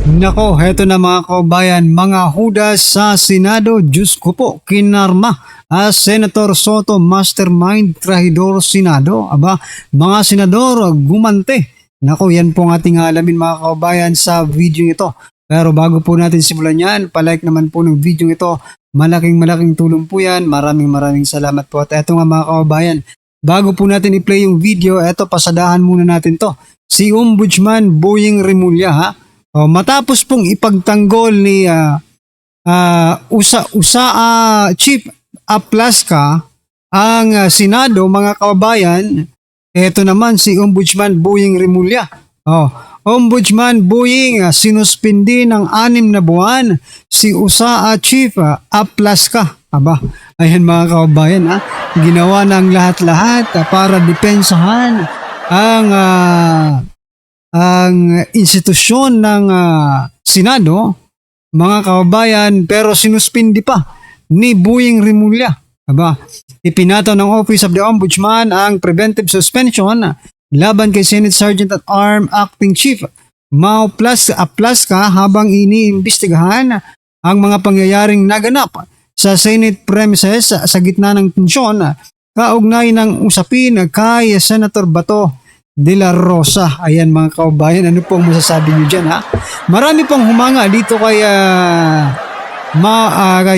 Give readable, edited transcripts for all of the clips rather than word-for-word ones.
Nako, heto na mga kabayan, mga hudas sa Senado, Diyos ko po, kinarma. Senator Soto, Mastermind, Trahidor, Senado. Aba, mga senador, gumante. Nako, yan po ang ating alamin mga kabayan sa video ito. Pero bago po natin simulan yan, palike naman po ng video ito. Malaking tulong po yan. Maraming salamat po. At eto nga mga kabayan, bago po natin i-play yung video, eto pasadahan muna natin to. Si Ombudsman Boying Rimulya, ha? Matapos pong ipagtanggol ni Chief Aplaska ang Senado, mga kababayan, eto naman si Ombudsman Boying Rimulya. Ombudsman Boying, sinuspindi ng 6 na buwan si Chief Aplaska. Aba, ayan mga kababayan, ginawa ng lahat-lahat para depensahan ang institusyon ng Senado, mga kababayan, pero sinuspindi pa ni Boying Rimulya. Aba, ipinataw ng Office of the Ombudsman ang preventive suspension laban kay Senate Sergeant at Arm Acting Chief Mao Aplaska habang iniimbestigahan ang mga pangyayaring naganap sa Senate premises sa gitna ng tensyon kaugnay ng usapin kay Senator Bato de la Rosa. Ayan mga kababayan, ano pong masasabi niyo dyan, ha? Marami pong humanga dito kay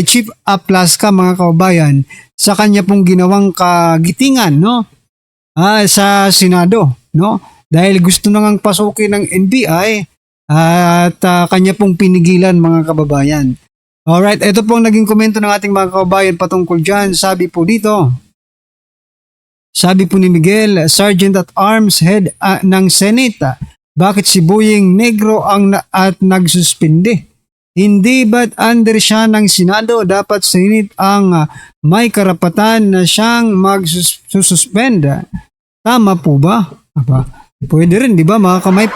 Chief Aplaska, mga kababayan, sa kanya pong ginawang kagitingan, no? Sa Senado, no? Dahil gusto nang pasukin ng NBI at kanya pong pinigilan, mga kababayan. Alright, ito pong naging komento ng ating mga kababayan patungkol dyan. Sabi po ni Miguel, Sergeant at Arms Head ng Senate, bakit si Boying Negro at nagsuspindi? Hindi ba't under siya ng Senado? Dapat Senate ang may karapatan na siyang magsususpend. Tama po ba? Aba, pwede rin, di ba? May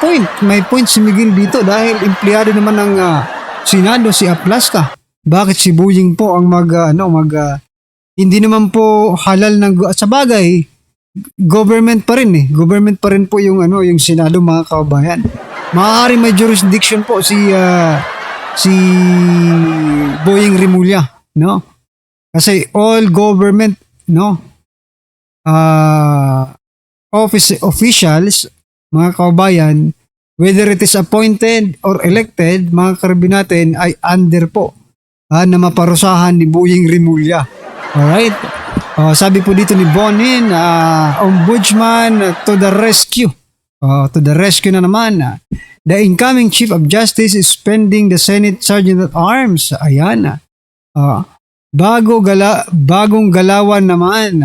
point si Miguel dito dahil empleyado naman ng Senado si Aplaska. Bakit si Boying po ang hindi naman po halal sa bagay, government pa rin Government pa rin po yung Senado, mga kababayan. Maaari may jurisdiction po si Boying Rimulya, no? Kasi all government, no? Office officials, mga kababayan, whether it is appointed or elected, mga karabin natin ay under po na maparusahan ni Boying Rimulya. Alright? Sabi po dito ni Bonin, Ombudsman to the rescue. To the rescue na naman. The incoming Chief of Justice is spending the Senate Sergeant at Arms. Ayan. Bagong galawan naman.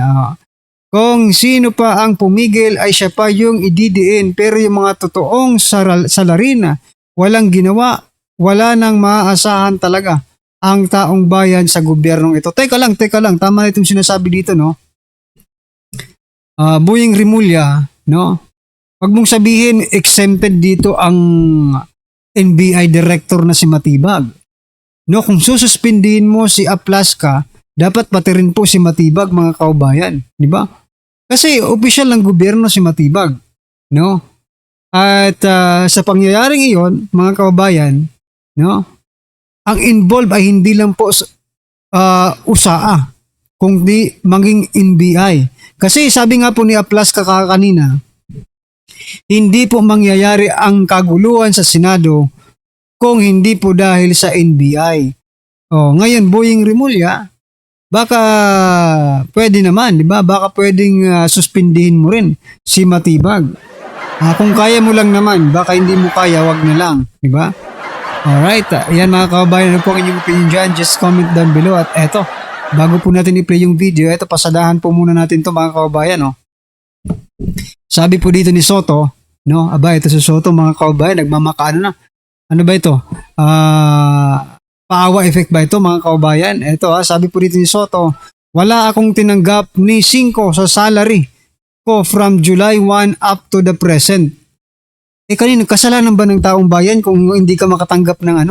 Kung sino pa ang pumigil ay siya pa yung ididiin. Pero yung mga totoong salarin, walang ginawa, wala nang maaasahan talaga ang taong bayan sa gobyernong ito. Teka lang. Tama na itong sinasabi dito, no? Boying Rimulya, no? Wag mong sabihin exempted dito ang NBI director na si Matibag. No, kung sususpindihin mo si Aplaska, dapat pati rin po si Matibag, mga kaubayan, di ba? Kasi opisyal ng gobyerno si Matibag, no? At sa pangyayaring iyon, mga kaubayan, no? Ang involved ay hindi lang po USAA, kundi maging NBI. Kasi sabi nga po ni Aplaska kanina, hindi po mangyayari ang kaguluhan sa Senado kung hindi po dahil sa NBI. Ngayon, Boying Rimulya, baka pwede naman, di ba? Baka pwedeng suspindihin mo rin si Matibag. Kung kaya mo lang naman, baka hindi mo kaya, wag na lang, di ba? Alright, ayan mga kababayan, ano po ang inyong opinion dyan? Just comment down below. At eto, bago po natin i-play yung video, eto, pasadahan po muna natin to, mga kababayan, no? Sabi po dito ni Soto, no? Aba, ito si Soto, mga kababayan, nagmamakaano na. Ano ba ito? Paawa effect ba ito, mga kababayan? Ito, sabi po dito ni Soto, wala akong tinanggap ni 5 sa salary ko from July 1 up to the present. Kanina, kasalanan ba ng taong bayan kung hindi ka makatanggap ng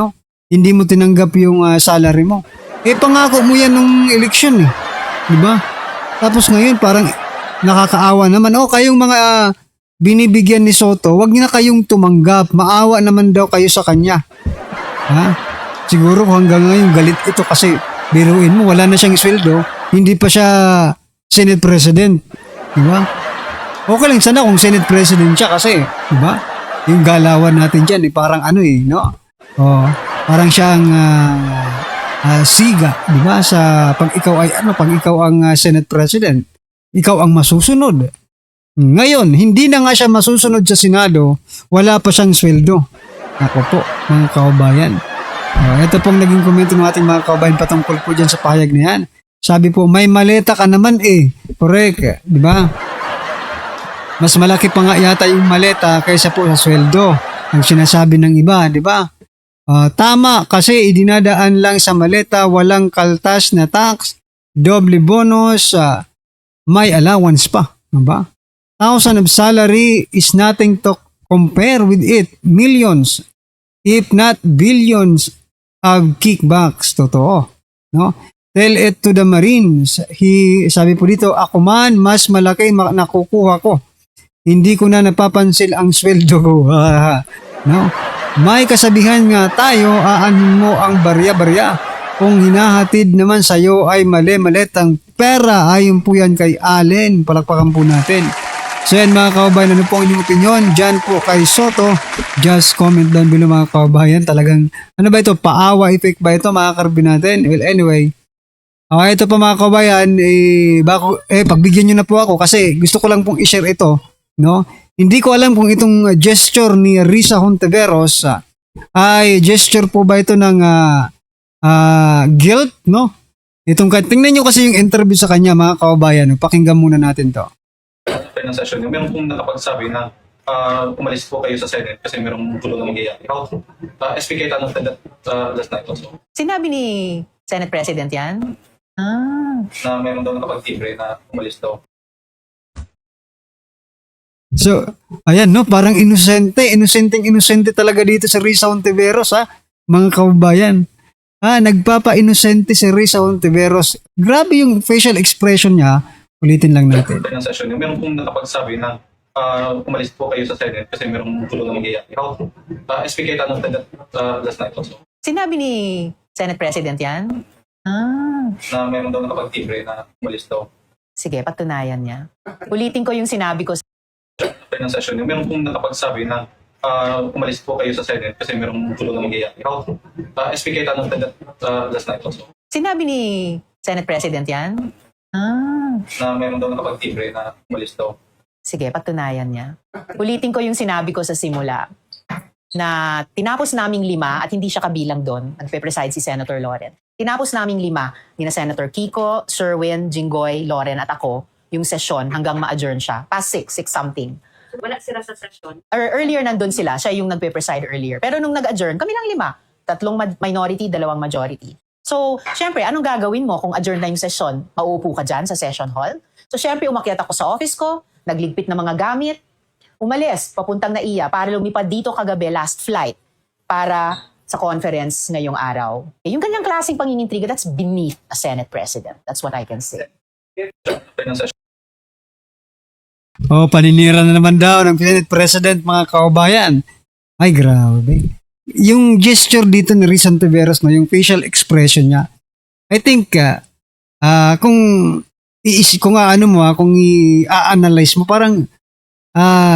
hindi mo tinanggap yung salary mo? Pangako mo yan nung eleksyon, di ba? Tapos ngayon parang nakakaawa naman. Kayong mga binibigyan ni Soto, wag na kayong tumanggap. Maawa naman daw kayo sa kanya. Ha? Siguro hanggang ngayon galit ito kasi biruin mo, wala na siyang sweldo, hindi pa siya Senate President. Diba? Okay lang sana kung Senate President siya kasi, diba? Yung galawan natin dyan, parang ano no? Oh, parang siyang siga, diba? Sa pag ikaw ang Senate President, ikaw ang masusunod. Ngayon, hindi na nga siya masusunod sa Senado, wala pa siyang sweldo. Ako po, mga kababayan. Ito pong naging komento ng ating mga kababayan patungkol po dyan sa pahayag na yan. Sabi po, may maleta ka naman Correct, di ba? Mas malaki pa nga yata yung maleta kaysa po sa sweldo. Ang sinasabi ng iba, di ba? Tama, kasi idinadaan lang sa maleta, walang kaltas na tax, doble bonus, may allowance pa. Diba? 1,000 of salary is nothing to compare with it. Millions, if not billions of kickbacks. Totoo. No? Tell it to the Marines. Sabi po dito, ako man, mas malaki nakukuha ko. Hindi ko na napapansin ang sweldo ko. No? May kasabihan nga tayo, aanin mo ang barya-barya. Kung hinahatid naman sa'yo ay mali-malitang pera. Ayon po yan kay Allen. Palakpakan po natin. So yan mga kababayan, ano po ang inyong opinion? Diyan po kay Soto. Just comment down below mga kababayan. Talagang, ano ba ito? Paawa effect ba ito mga karbi natin? Well, anyway. Ito pa mga kababayan, pagbigyan nyo na po ako kasi gusto ko lang pong i-share ito. No? Hindi ko alam kung itong gesture ni Risa Hontiveros ay gesture po ba ito ng guilt, no? Tingnan nyo kasi yung interview sa kanya mga kababayan. Pakinggan muna natin to. Ng session, meron pong nakapagsabi na umalis po kayo sa Senate kasi merong gulo na mangyayari. How SPK tanong that last night also. Sinabi ni Senate President yan? Na meron daw nakapag-libre na umalis daw. So, ayan no, parang inosente talaga dito si Risa Hontiveros mga kababayan. Nagpapa-inosente si Risa Hontiveros. Grabe yung facial expression niya. Ulitin lang natin. Ng session, meron pong nakapagsabi na umalis po kayo sa Senate kasi merong gulo na mangyayari. How SPK tanong that last night also. Sinabi ni Senate President yan? Na meron daw nakapag-libre na umalis daw. Sige, patunayan niya. Ulitin ko yung sinabi ko. Ng session, meron pong nakapagsabi na umalis po kayo sa Senate kasi merong gulo na mangyayari. How SPK tanong that last night also. Sinabi ni Senate President yan? Na meron daw nakapag-libre na umalis daw. Sige, patunayan niya. Ulitin ko yung sinabi ko sa simula na tinapos naming 5 at hindi siya kabilang doon. Nagpe-preside si Senator Loren. Tinapos naming 5 ni na Senator Kiko, Sherwin, Jinggoy, Loren at ako yung session hanggang ma-adjourn siya. Past 6 something. Wala sila sa session. Earlier nandun sila, siya yung nagpe-preside earlier. Pero nung nag-adjourn, kami lang 5. 3 minority, 2 majority. So, syempre, anong gagawin mo kung adjourn na yung session? Mauupo ka dyan sa session hall? So, syempre, umakyat ako sa office ko, nagligpit ng mga gamit, umalis, papuntang NAIA para lumipad dito kagabi, last flight, para sa conference ngayong araw. Yung ganyang klaseng pangingintriga, that's beneath a Senate President. That's what I can say. Paninira na naman daw ng Senate President mga kababayan. Ay, grabe. Yung gesture dito ni Risa Hontiveros, yung facial expression niya, I think, kung i-analyze mo, parang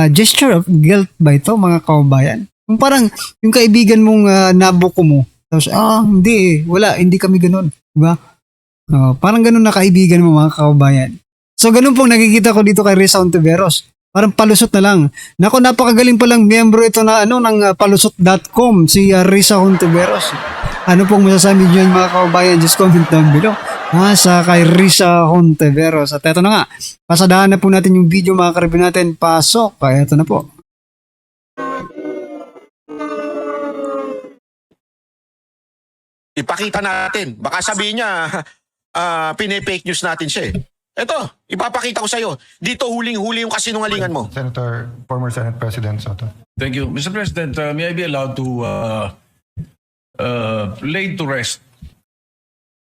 gesture of guilt ba ito, mga kababayan? Kung parang yung kaibigan mong nabuko mo, tapos, hindi kami ganun. Diba? Parang ganun na kaibigan mo, mga kababayan. So, ganun pong nakikita ko dito kay Risa Hontiveros. Parang palusot na lang. Naku, napakagaling palang miyembro ito na ng palusot.com, si Risa Hontiveros. Ano pong masasabi niyo mga kababayan? Just comment down below. Sa kay Risa Hontiveros. At eto na nga, pasadahan na po natin yung video mga karibin natin. Pasok. Eto na po. Ipakita natin. Baka sabihin niya, pinay-fake news natin siya eh. Ito, ipapakita ko sa'yo. Dito huling-huli yung kasinungalingan mo. Former Senate President Soto. Thank you. Mr. President, may I be allowed to lay to rest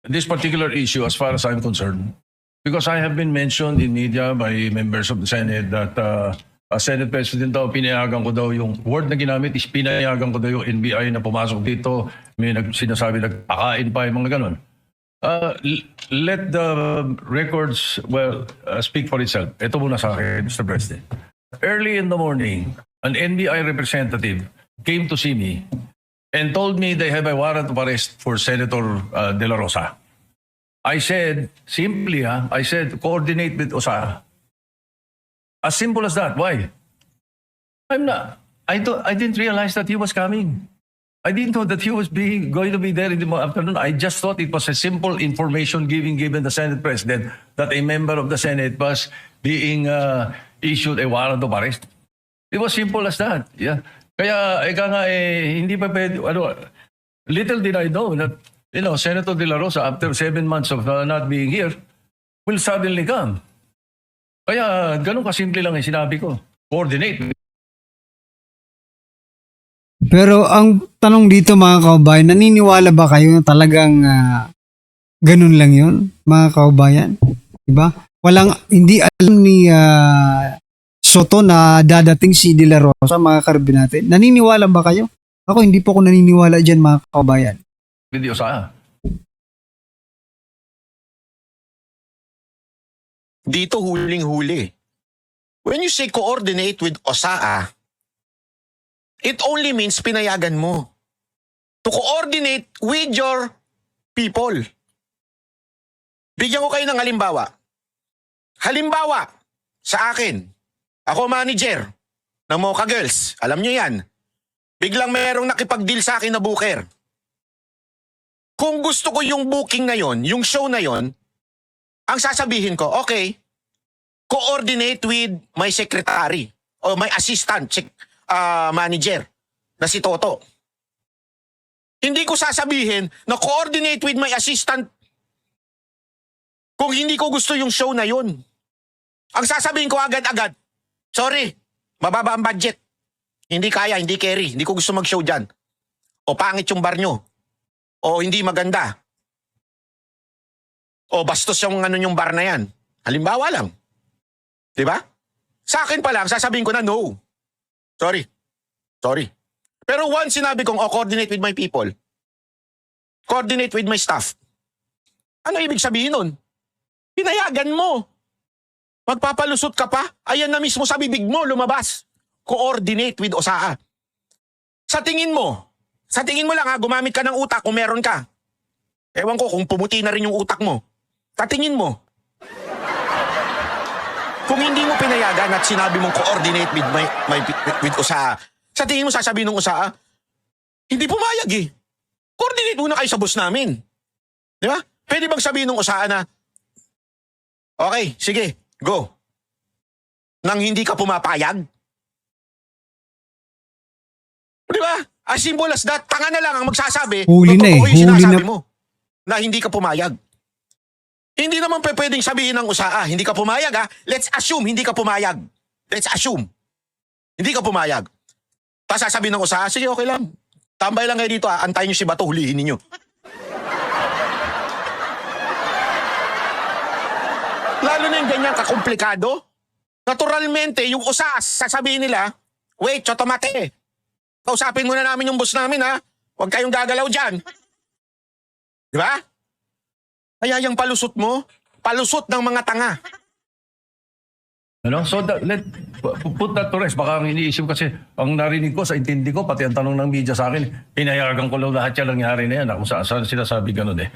this particular issue as far as I'm concerned? Because I have been mentioned in media by members of the Senate that Senate President daw, pinayagan ko daw yung word na ginamit is pinayagan ko daw yung NBI na pumasok dito. May sinasabi nagpakain pa yung mga ganon. Let the records, speak for itself. Ito muna sa akin, Mr. President. Early in the morning, an NBI representative came to see me and told me they have a warrant of arrest for Senator De La Rosa. I said, simply, I said, coordinate with OSA. As simple as that. Why? I didn't realize that he was coming. I didn't know that he was going to be there in the afternoon. I just thought it was a simple information given the Senate President that a member of the Senate was being issued a warrant of arrest. It was simple as that. Yeah. Kaya, hindi pa pwede, little did I know that, Senator De La Rosa, after 7 months of not being here, will suddenly come. Kaya, ganun kasimple lang yung sinabi ko. Coordinate. Pero ang tanong dito mga kaubayan, naniniwala ba kayo na talagang ganun lang yun, mga kaubayan? Diba? Hindi alam ni Soto na dadating si De La Rosa, mga karabin natin. Naniniwala ba kayo? Ako hindi po ako naniniwala dyan, mga kaubayan. Video sa Dito huling-huli. When you say coordinate with OSAA, it only means pinayagan mo to coordinate with your people. Bigyan ko kayo ng halimbawa. Halimbawa, sa akin, ako manager ng Mocha Girls. Alam nyo yan. Biglang merong nakipag-deal sa akin na booker. Kung gusto ko yung booking na yon, yung show na yon, ang sasabihin ko, okay, coordinate with my secretary o my assistant manager na si Toto. Hindi ko sasabihin na coordinate with my assistant kung hindi ko gusto yung show na yun. Ang sasabihin ko agad-agad, sorry, mababa ang budget. Hindi kaya, hindi carry, hindi ko gusto mag-show dyan. O pangit yung bar nyo. O hindi maganda. O bastos yung yung bar na yan. Halimbawa lang. Diba? Sa akin pa lang, sasabihin ko na no. Sorry. Pero once sinabi kong, coordinate with my people, coordinate with my staff, ano ibig sabihin nun? Pinayagan mo. Magpapalusot ka pa, ayan na mismo sa bibig mo, lumabas. Coordinate with OSAA. Sa tingin mo lang gumamit ka ng utak kung meron ka. Ewan ko kung pumuti na rin yung utak mo. Sa tingin mo, kung hindi mo pinayagan at sinabi mong coordinate with OSAA, sa tingin mo sasabihin ng OSAA, hindi pumayag eh. Coordinate muna kayo sa boss namin. Di ba? Pwede bang sabihin ng OSAA na, okay, sige, go. Nang hindi ka pumapayag? Di ba? As simple as that, tanga na lang ang magsasabi, Huli na eh, totoo yung sinasabi huli na. mo, na hindi ka pumayag. Hindi naman pwedeng sabihin ng OSAA, hindi ka pumayag ha. Let's assume hindi ka pumayag. Let's assume. Hindi ka pumayag. Tapos sasabihin ng OSAA, sige okay lang. Tambay lang kayo dito ha. Antayin nyo si Bato, hulihin ninyo. Lalo na yung ganyan kakomplikado. Naturalmente, yung OSAA, sasabihin nila, wait, chotomate. Kausapin muna namin yung boss namin ha. Huwag kayong gagalaw dyan. Di ba? Kaya yung palusot mo, palusot ng mga tanga. So put that to rest. Baka ang iniisip kasi, ang narinig ko, sa intindi ko, pati ang tanong ng media sa akin, pinayagan ko lang lahat yan nangyari na yan. Kung saan sinasabi ganun eh.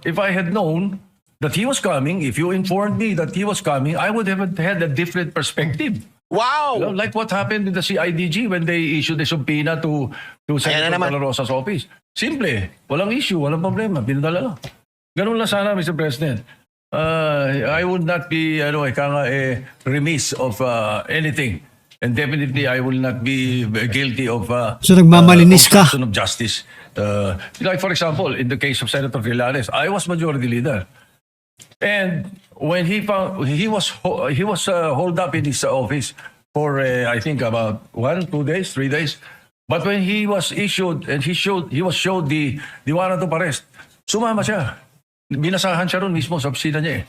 If I had known that he was coming, if you informed me that he was coming, I would have had a different perspective. Wow! Like what happened with the CIDG when they issued a subpoena to Senator De La Rosa's office. Simple. Walang issue, walang problema. Pinadala lang. Ganun lang sana, Mr. President. I would not be remiss of anything. And definitely, I will not be guilty of So nagmamalinis ka? obstruction of justice. Like for example, in the case of Senator Trillanes, I was majority leader. And when he was holed up in his office for I think about 1, 2 days, 3 days. But when he was issued and he was showed the warrant of arrest, sumama siya. Binasahan siya ron mismo sa opisina niya eh.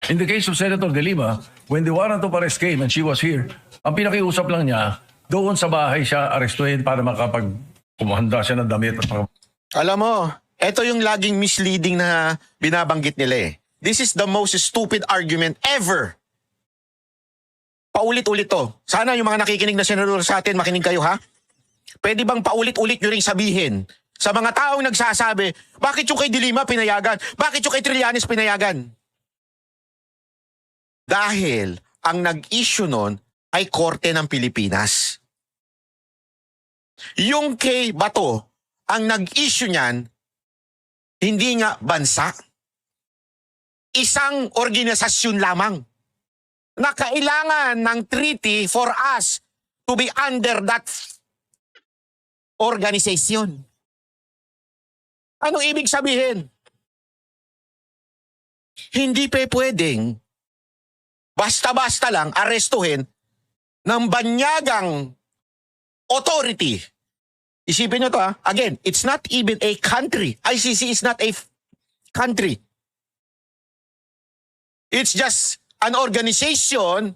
In the case of Senator De Lima, when the warrant of arrest came and she was here, ang pinakiusap lang niya, doon sa bahay siya arestuhin para kumahanda siya ng damit at Alam mo, ito yung laging misleading na binabanggit nila eh. This is the most stupid argument ever. Paulit-ulit to. Sana yung mga nakikinig na senador sa atin, makinig kayo ha. Pwede bang paulit-ulit nyo ring sabihin sa mga taong nagsasabi, bakit yung kay De Lima pinayagan? Bakit yung kay Trillanes pinayagan? Dahil ang nag-issue nun ay Korte ng Pilipinas. Yung kay Bato, ang nag-issue niyan, hindi nga bansa. Isang organisasyon lamang na kailangan ng treaty for us to be under that organization. Anong ibig sabihin? Hindi pwedeng basta-basta lang arestuhin ng banyagang authority. Isipin nyo to ha. Again, it's not even a country. ICC is not a country. It's just an organization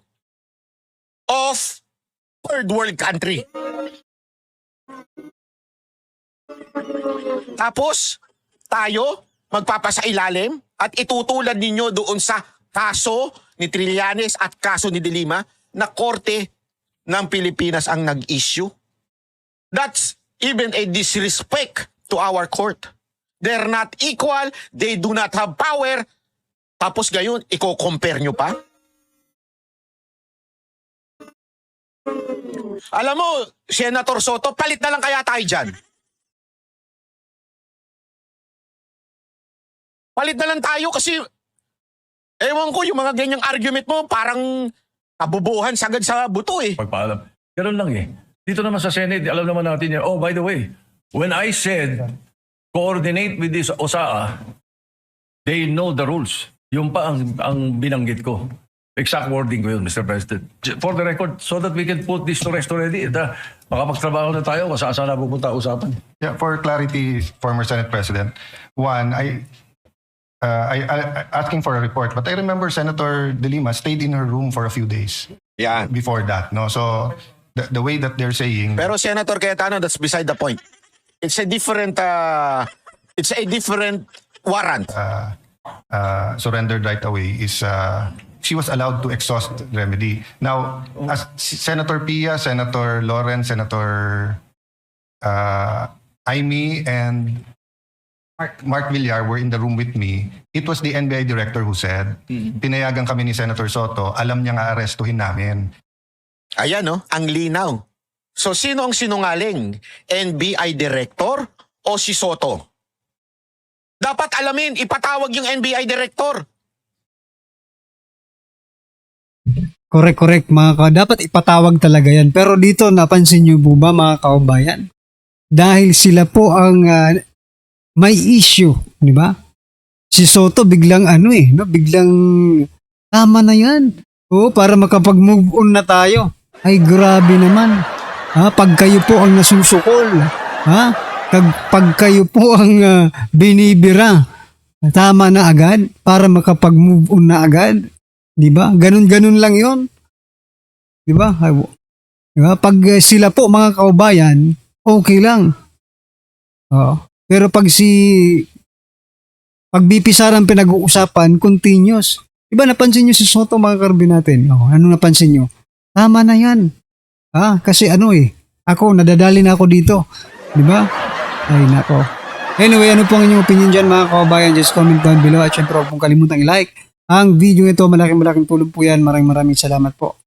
of third world country. Tapos, tayo magpapasailalim at itutulad ninyo doon sa kaso ni Trillanes at kaso ni De Lima na Korte ng Pilipinas ang nag-issue. That's even a disrespect to our court. They're not equal, they do not have power. Tapos gayon, i-compare nyo pa? Alam mo, Senator Soto, palit na lang kaya tayo dyan. Palit na lang tayo kasi ewan ko, yung mga ganyang argument mo parang kabubuhan sagad sa buto eh. pagpaalam. Ganun lang eh. Dito naman sa Senate, alam naman natin yan. Oh, by the way, when I said coordinate with this OSAA, they know the rules. Yung pa ang binanggit ko. Exact wording ko yun, Mr. President. For the record, so that we can put this to rest already. Makapagtrabaho na tayo, saan na pupunta usapan. Yeah, for clarity, former Senate President, one, I asking for a report, but I remember Senator De Lima stayed in her room for a few days Yan. before that. No, so the way that they're saying, Pero Senator Cayetano, that's beside the point. It's a different warrant. surrendered right away is she was allowed to exhaust remedy. Now, as Senator Pia, Senator Lawrence, Senator Aimee, and Mark Villar were in the room with me. It was the NBI director who said, pinayagan kami ni Senator Soto, alam niya nga arestuhin namin. Ayan no, ang linaw. So sino ang sinungaling? NBI director o si Soto? Dapat alamin, ipatawag yung NBI director. Correct, dapat ipatawag talaga yan. Pero dito, napansin niyo po ba mga kaubayan? Dahil sila po ang may issue, di ba? Si Soto biglang biglang tama na yan. Para makapag-move on na tayo. Ay grabe naman. Pag kayo po ang nasusukol, pag kayo po ang binibira, tama na agad para makapag-move on na agad. Di ba? Ganun lang yon. Di ba? Diba? Pag sila po mga kaubayan, okay lang. Pero pag BP Sara ang pinag-uusapan, continuous. Diba napansin nyo si Soto mga karbi natin? Ano napansin nyo? Tama na yan. Kasi ako, nadadali na ako dito. Diba? Ay, nako. Anyway, ano po ang inyong opinion dyan mga kaubayan? Just comment down below at syempre huwag pong kalimutang i-like ang video ito. Malaking tulong po yan. Maraming salamat po.